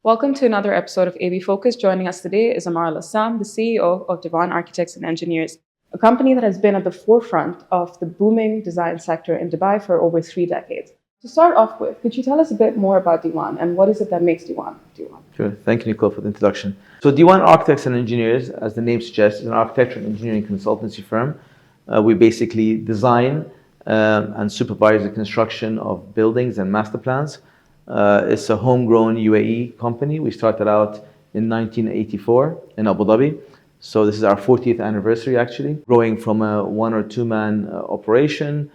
Welcome to another episode of AB Focus. Joining us today is Ammar Al Assam, the CEO of Dewan Architects and Engineers, a company that has been at the forefront of the booming design sector in Dubai for over 3 decades. To start off with, could you tell us a bit more about Dewan and what is it that makes Dewan Dewan? Sure. Thank you, Nicole, for the introduction. So Dewan Architects and Engineers, as the name suggests, is an architecture and engineering consultancy firm. We basically design and supervise the construction of buildings and master plans. It's a homegrown UAE company. We started out in 1984 in Abu Dhabi. So this is our 40th anniversary, actually, growing from a 1 or 2 man operation,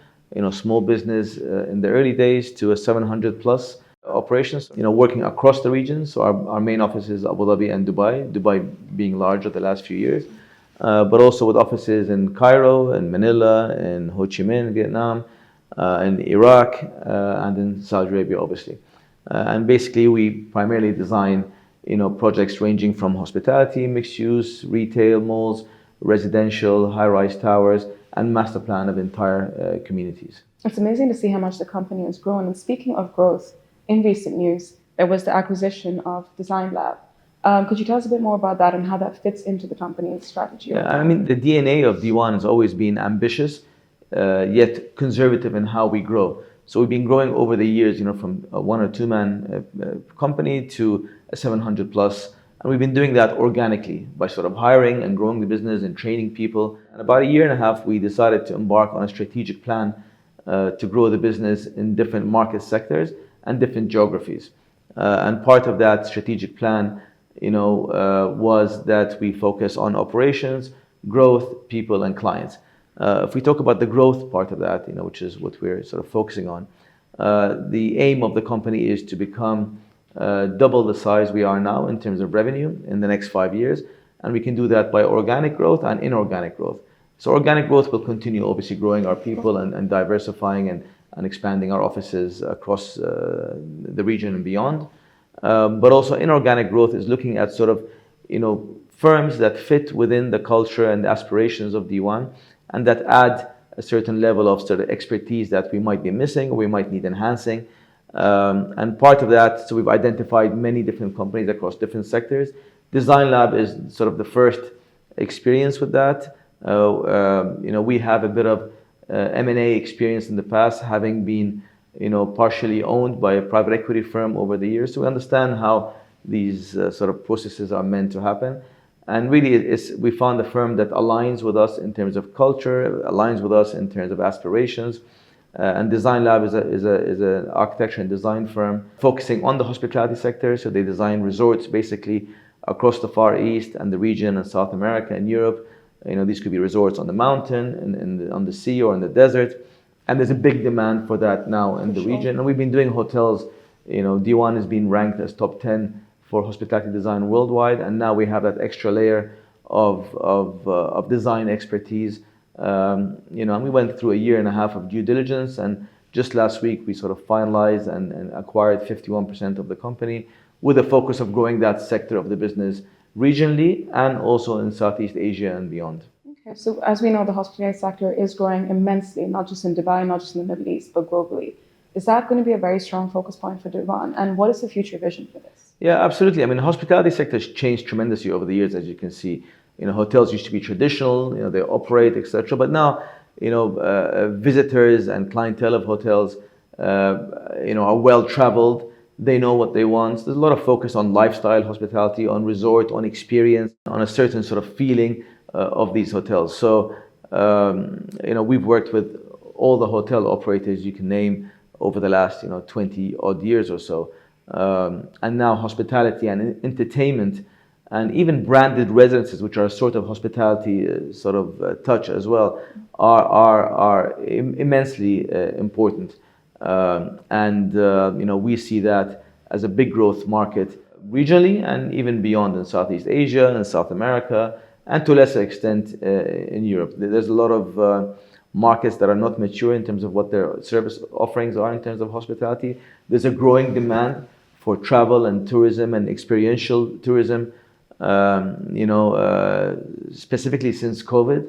small business in the early days, to a 700 plus operations, working across the region. So our main office is Abu Dhabi and Dubai being larger the last few years, but also with offices in Cairo, in Manila, in Ho Chi Minh, Vietnam, in Iraq, and in Saudi Arabia, obviously. And basically, we primarily design, projects ranging from hospitality, mixed use, retail, malls, residential, high-rise towers, and master plan of entire communities. It's amazing to see how much the company has grown. And speaking of growth, in recent years, there was the acquisition of Design Lab. Could you tell us a bit more about that and how that fits into the company's strategy? Yeah, I mean, the DNA of D1 has always been ambitious, yet conservative in how we grow. So we've been growing over the years, from a 1 or 2 man company to a 700 plus. And we've been doing that organically by sort of hiring and growing the business and training people. And about 1.5 years, we decided to embark on a strategic plan to grow the business in different market sectors and different geographies. And part of that strategic plan, was that we focus on operations, growth, people, and clients. If we talk about the growth part of that, which is what we're sort of focusing on, the aim of the company is to become double the size we are now in terms of revenue in the next 5 years. And we can do that by organic growth and inorganic growth. So organic growth will continue, obviously, growing our people and diversifying and expanding our offices across the region and beyond. But also inorganic growth is looking at sort of, firms that fit within the culture and the aspirations of D1 and that add a certain level of sort of expertise that we might be missing or we might need enhancing. And part of that, so we've identified many different companies across different sectors. Design Lab is sort of the first experience with that. We have a bit of M&A experience in the past, having been, partially owned by a private equity firm over the years. So we understand how these sort of processes are meant to happen. And really, we found a firm that aligns with us in terms of culture, aligns with us in terms of aspirations. And Design Lab is an architecture and design firm focusing on the hospitality sector. So they design resorts basically across the Far East and the region and South America and Europe. These could be resorts on the mountain and on the sea or in the desert. And there's a big demand for that now in the region. And we've been doing hotels. D1 has been ranked as top 10 for hospitality design worldwide, and now we have that extra layer of design expertise. And we went through 1.5 years of due diligence, and just last week we sort of finalized and acquired 51% of the company, with a focus of growing that sector of the business regionally and also in Southeast Asia and beyond. Okay, so as we know, the hospitality sector is growing immensely, not just in Dubai, not just in the Middle East, but globally. Is that going to be a very strong focus point for Dewan? And what is the future vision for this? Yeah, absolutely. I mean, the hospitality sector has changed tremendously over the years, as you can see. Hotels used to be traditional, they operate, etc. But now, visitors and clientele of hotels, are well traveled. They know what they want. There's a lot of focus on lifestyle hospitality, on resort, on experience, on a certain sort of feeling of these hotels. So, we've worked with all the hotel operators you can name over the last 20 odd years or so. And now hospitality and entertainment and even branded residences, which are a sort of hospitality touch as well, are immensely important. We see that as a big growth market regionally and even beyond in Southeast Asia and South America, and to a lesser extent in Europe. There's a lot of markets that are not mature in terms of what their service offerings are in terms of hospitality. There's a growing demand for travel and tourism and experiential tourism, specifically since COVID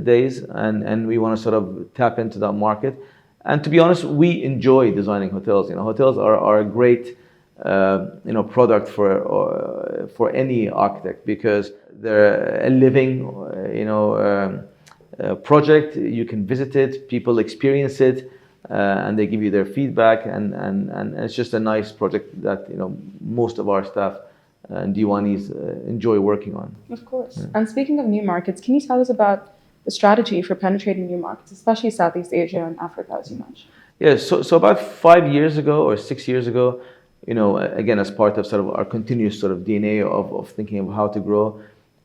days, and we want to sort of tap into that market. And to be honest, we enjoy designing hotels. Hotels are a great product for any architect, because they're a living project. You can visit it, people experience it, and they give you their feedback, and it's just a nice project that most of our staff and Diwanis enjoy working on. Of course. Yeah. And speaking of new markets, can you tell us about the strategy for penetrating new markets, especially Southeast Asia and Africa, as you mentioned? Yeah, so about 5 years ago or 6 years ago, again, as part of sort of our continuous sort of DNA of thinking of how to grow,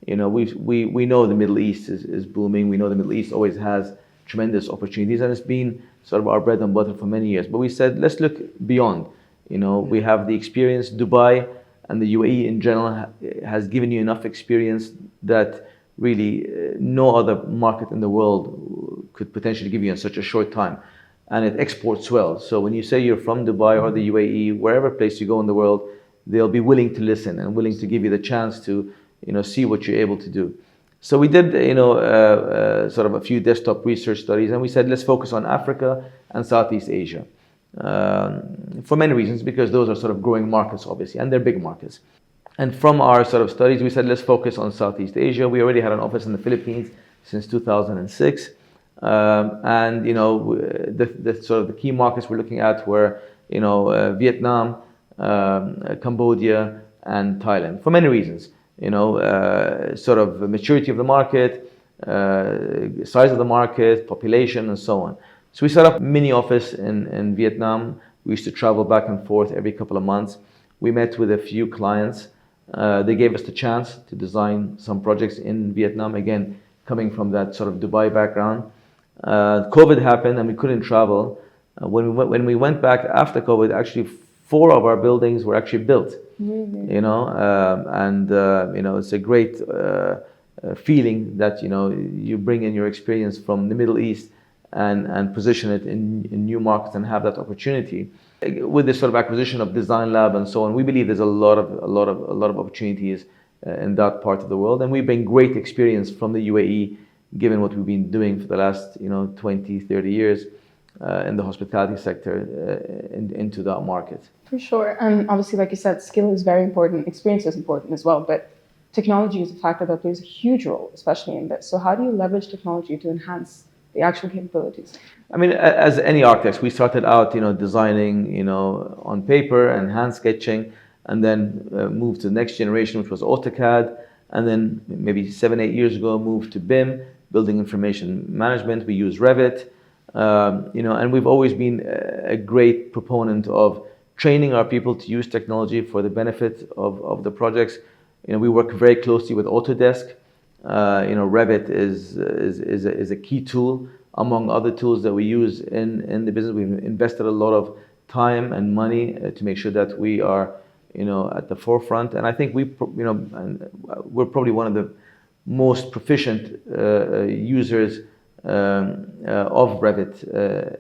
we know the Middle East is booming. We know the Middle East always has tremendous opportunities, and it's been sort of our bread and butter for many years. But we said, let's look beyond. We have the experience. Dubai and the UAE in general has given you enough experience that really no other market in the world could potentially give you in such a short time. And it exports well. So when you say you're from Dubai or the UAE, wherever place you go in the world, they'll be willing to listen and willing to give you the chance to see what you're able to do. So we did sort of a few desktop research studies, and we said, let's focus on Africa and Southeast Asia. For many reasons, because those are sort of growing markets, obviously, and they're big markets. And from our sort of studies, we said, let's focus on Southeast Asia. We already had an office in the Philippines since 2006. And the sort of the key markets we're looking at were Vietnam, Cambodia, and Thailand, for many reasons. Sort of maturity of the market, size of the market, population, and so on. So we set up a mini office in Vietnam. We used to travel back and forth every couple of months. We met with a few clients. They gave us the chance to design some projects in Vietnam, again, coming from that sort of Dubai background. COVID happened and we couldn't travel. When we went back after COVID, actually 4 of our buildings were actually built. Really? It's a great feeling that you bring in your experience from the Middle East and position it in new markets and have that opportunity. With this sort of acquisition of Design Lab and so on, we believe there's a lot of opportunities in that part of the world, and we bring great experience from the UAE, given what we've been doing for the last 20, 30 years in the hospitality sector into that market. For sure. And obviously, like you said, skill is very important, experience is important as well, but technology is a factor that plays a huge role, especially in this. So how do you leverage technology to enhance the actual capabilities? I mean, as any architects, we started out, designing, on paper and hand sketching, and then moved to the next generation, which was AutoCAD, and then maybe 7, 8 years ago, moved to BIM, Building Information Management. We use Revit, and we've always been a great proponent of training our people to use technology for the benefit of the projects. We work very closely with Autodesk. Revit is a key tool among other tools that we use in the business. We've invested a lot of time and money to make sure that we are, at the forefront. And I think we're probably one of the most proficient users of Revit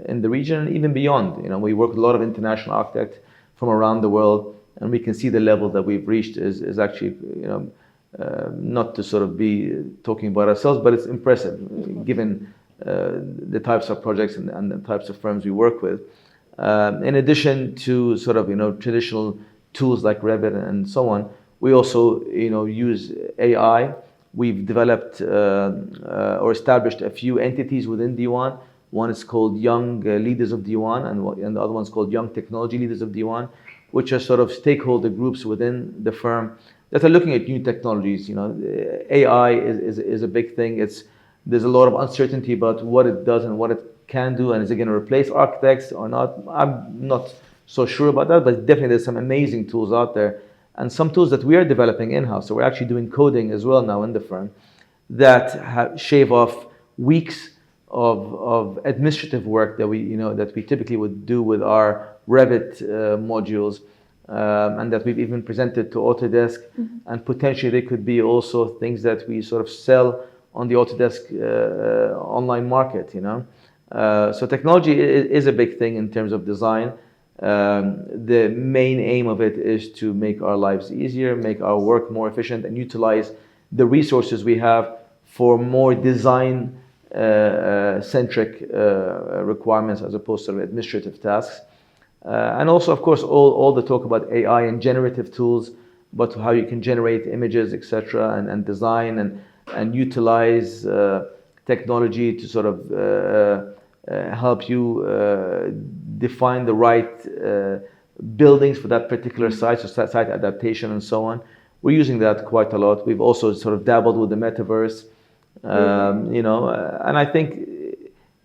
in the region and even beyond. We work with a lot of international architects from around the world, and we can see the level that we've reached is actually, not to sort of be talking about ourselves, but it's impressive given the types of projects and the types of firms we work with. In addition to sort of traditional tools like Revit and so on, we also use AI. We've developed or established a few entities within Dewan. One is called Young Leaders of Dewan, and the other one's called Young Technology Leaders of Dewan, which are sort of stakeholder groups within the firm that are looking at new technologies. AI is a big thing. There's a lot of uncertainty about what it does and what it can do, and is it going to replace architects or not? I'm not so sure about that, but definitely there's some amazing tools out there, and some tools that we are developing in-house. So we're actually doing coding as well now in the firm that shave off weeks of administrative work that we typically would do with our Revit modules. And that we've even presented to Autodesk, and potentially they could be also things that we sort of sell on the Autodesk online market. So technology is a big thing in terms of design. The main aim of it is to make our lives easier, make our work more efficient, and utilize the resources we have for more design centric requirements as opposed to administrative tasks. And also, of course, all the talk about AI and generative tools, but how you can generate images, etc., and design and utilize technology to sort of help you define the right buildings for that particular site, so site adaptation and so on. We're using that quite a lot. We've also sort of dabbled with the metaverse, and I think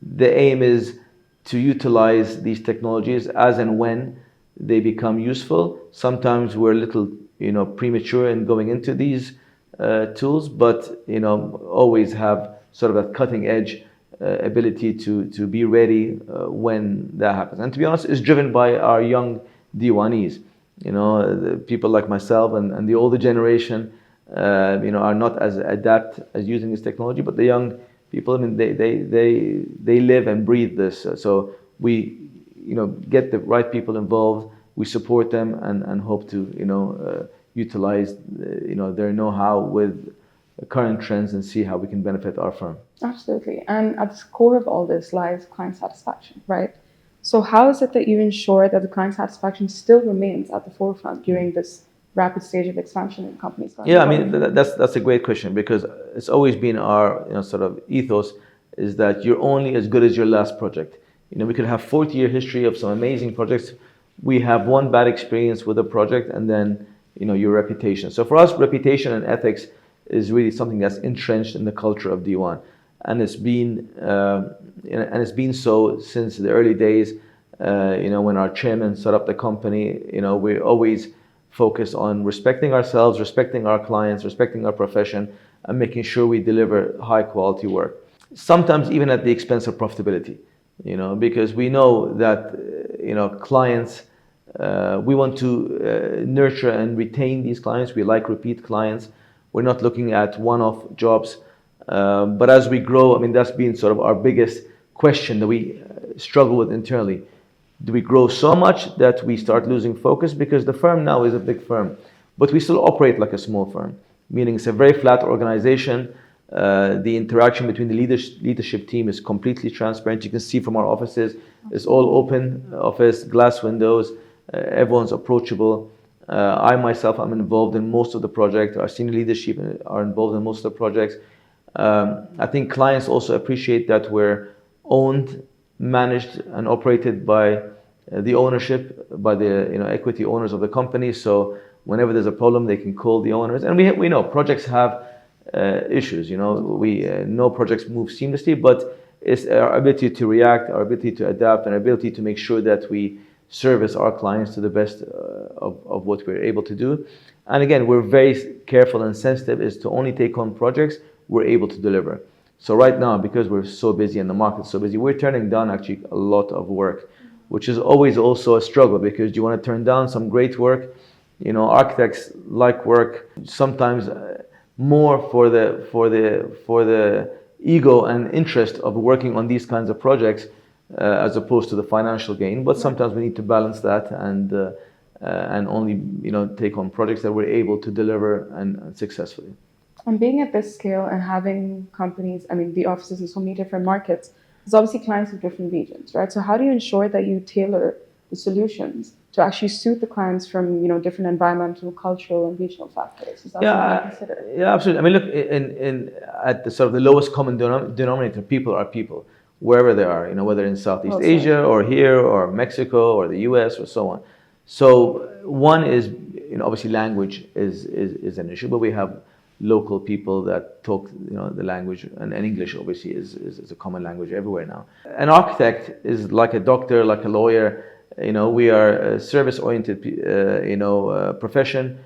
the aim is to utilize these technologies as and when they become useful. Sometimes we're a little, premature in going into these tools, but always have sort of a cutting edge ability to be ready when that happens. And to be honest, it's driven by our young Diwanis. The people like myself and the older generation, are not as adept as using this technology, but the young people, I mean, they live and breathe this. So we, get the right people involved. We support them and hope to, utilize, their know-how with current trends and see how we can benefit our firm. Absolutely. And at the core of all this lies client satisfaction, right? So how is it that you ensure that the client satisfaction still remains at the forefront during this rapid stage of expansion in companies? Yeah, I mean, that's a great question, because it's always been our sort of ethos is that you're only as good as your last project. We could have 40-year history of some amazing projects. We have one bad experience with a project, and then your reputation. So for us, reputation and ethics is really something that's entrenched in the culture of Dewan, and it's been so since the early days. When our chairman set up the company, we always focus on respecting ourselves, respecting our clients, respecting our profession, and making sure we deliver high quality work. Sometimes even at the expense of profitability, because we know that clients. We want to nurture and retain these clients. We like repeat clients. We're not looking at one-off jobs. But as we grow, I mean, that's been sort of our biggest question that we struggle with internally. Do we grow so much that we start losing focus? Because the firm now is a big firm, but we still operate like a small firm, meaning it's a very flat organization. The interaction between the leadership team is completely transparent. You can see from our offices, it's all open office, glass windows. Everyone's approachable. I myself am involved in most of the project. Our senior leadership are involved in most of the projects. I think clients also appreciate that we're owned, managed, and operated by the ownership, by the equity owners of the company. So whenever there's a problem, they can call the owners. And we know projects have issues. We know projects move seamlessly, but it's our ability to react, our ability to adapt, and our ability to make sure that we service our clients to the best of what we're able to do. And again, we're very careful and sensitive is to only take on projects we're able to deliver. So right now, because we're so busy and the market's so busy, we're turning down actually a lot of work, which is always also a struggle, because you want to turn down some great work. Architects like work sometimes more for the ego and interest of working on these kinds of projects as opposed to the financial gain. But sometimes we need to balance that and only take on projects that we're able to deliver and successfully. And being at this scale and having companies, I mean, the offices in so many different markets, there's obviously clients in different regions, right? So how do you ensure that you tailor the solutions to actually suit the clients from different environmental, cultural, and regional factors? Is that something you consider? Yeah, absolutely. I mean, look, at the sort of the lowest common denominator, people are people, wherever they are. Whether in Southeast Asia or here or Mexico or the U.S. or so on. So one is, obviously language is an issue, but we have local people that talk, the language, and English obviously is a common language everywhere now. An architect is like a doctor, like a lawyer. We are a service-oriented, profession.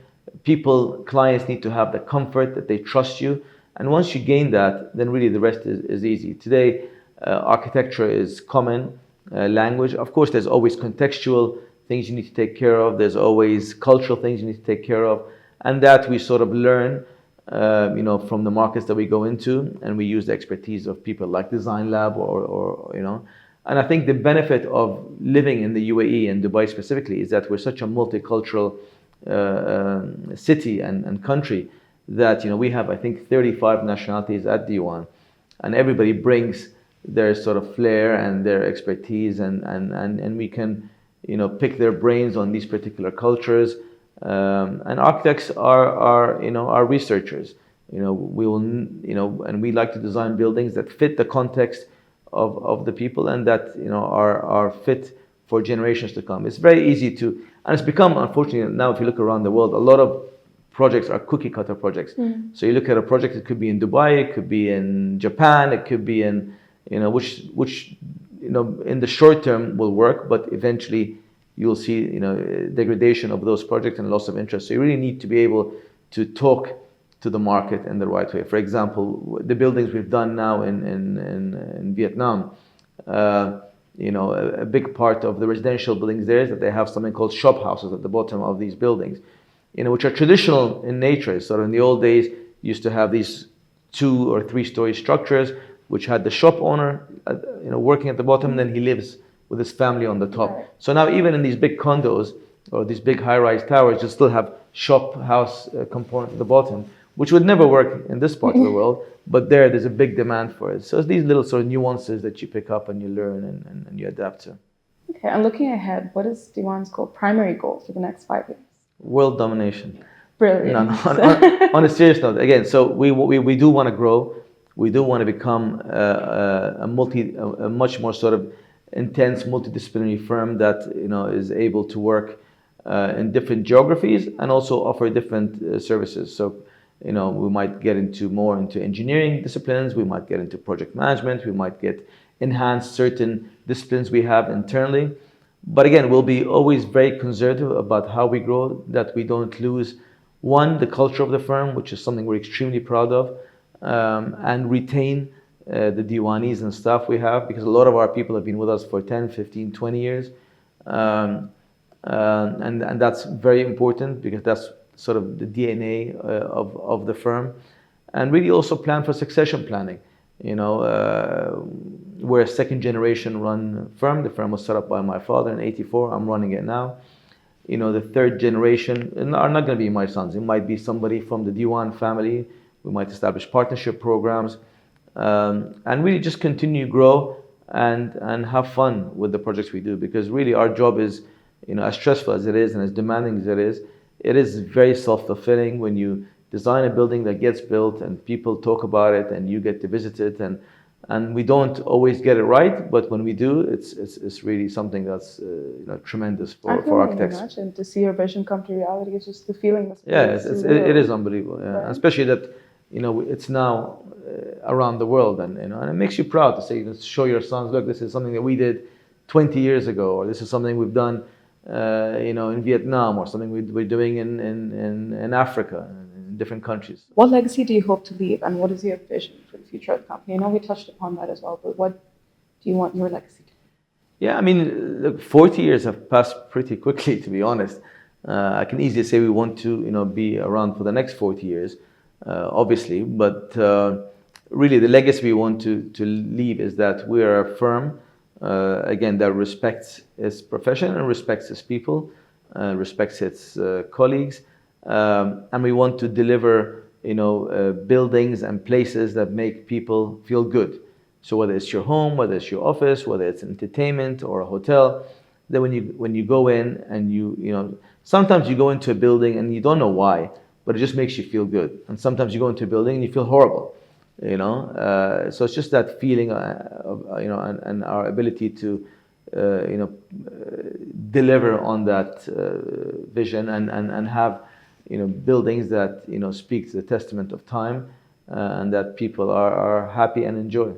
Clients need to have the comfort that they trust you, and once you gain that, then really the rest is easy. Today, architecture is common language. Of course, there's always contextual things you need to take care of. There's always cultural things you need to take care of, and that we sort of learn. From the markets that we go into, and we use the expertise of people like Design Lab or and I think the benefit of living in the UAE and Dubai specifically is that we're such a multicultural city and country that we have, I think, 35 nationalities at Dewan, and everybody brings their sort of flair and their expertise, and we can pick their brains on these particular cultures. And architects are researchers. We will, and we like to design buildings that fit the context of the people and that are fit for generations to come. It's very easy to, and it's become, unfortunately, now if you look around the world, a lot of projects are cookie cutter projects. So you look at a project, it could be in Dubai, it could be in Japan, it could be in, which in the short term will work, but eventually you'll see, degradation of those projects and loss of interest. So you really need to be able to talk to the market in the right way. For example, the buildings we've done now in Vietnam, a big part of the residential buildings there is that they have something called shop houses at the bottom of these buildings, which are traditional in nature. So in the old days, you used to have these 2 or 3 story structures, which had the shop owner, working at the bottom, and then he lives with his family on the top. Right. So now even in these big condos or these big high-rise towers, you still have shop house component at the bottom, which would never work in this part of the world, but there's a big demand for it. So it's these little sort of nuances that you pick up and you learn and you adapt to. Okay, and looking ahead, what is Dewan's primary goal for the next 5 years? World domination. Brilliant. No, on a serious note, again, so we do want to grow. We do want to become a much more sort of intense multidisciplinary firm that is able to work in different geographies and also offer different services. So we might get more into engineering disciplines, we might get into project management, we might enhance certain disciplines we have internally. But again, we'll be always very conservative about how we grow, that we don't lose, one, the culture of the firm, which is something we're extremely proud of, and retain the Diwanis and staff we have, because a lot of our people have been with us for 10, 15, 20 years. And that's very important because that's sort of the DNA of the firm. And really also plan for succession planning. We're a second generation run firm. The firm was set up by my father in '84. I'm running it now. The third generation are not going to be my sons. It might be somebody from the Dewan family. We might establish partnership programs and really just continue to grow and have fun with the projects we do, because really our job is, as stressful as it is and as demanding as it is very self-fulfilling when you design a building that gets built and people talk about it and you get to visit it, and we don't always get it right, but when we do, it's really something that's tremendous for architects. I can imagine to see your vision come to reality. It's just the feeling. It is unbelievable. Yeah. Right. Especially that it's now around the world, and it makes you proud to say, show your sons, look, this is something that we did 20 years ago, or this is something we've done in Vietnam, or something we're doing in Africa, in different countries. What legacy do you hope to leave, and what is your vision for the future of the company? I know we touched upon that as well, but what do you want your legacy to be? Yeah, I mean, look, 40 years have passed pretty quickly, to be honest. I can easily say we want to be around for the next 40 years, obviously, but really the legacy we want to leave is that we are a firm, again, that respects its profession and respects its people, respects its colleagues, and we want to deliver, buildings and places that make people feel good. So whether it's your home, whether it's your office, whether it's entertainment or a hotel, then when you go in and sometimes you go into a building and you don't know why, but it just makes you feel good. And sometimes you go into a building and you feel horrible. So it's just that feeling of and our ability to deliver on that vision and have buildings that speak to the testament of time and that people are happy and enjoy.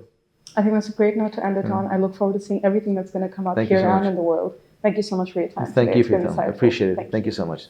I think that's a great note to end it on. I look forward to seeing everything that's going to come out here and in the world. Thank you so much for your time. Thank you for your time. I appreciate it. Thank you so much.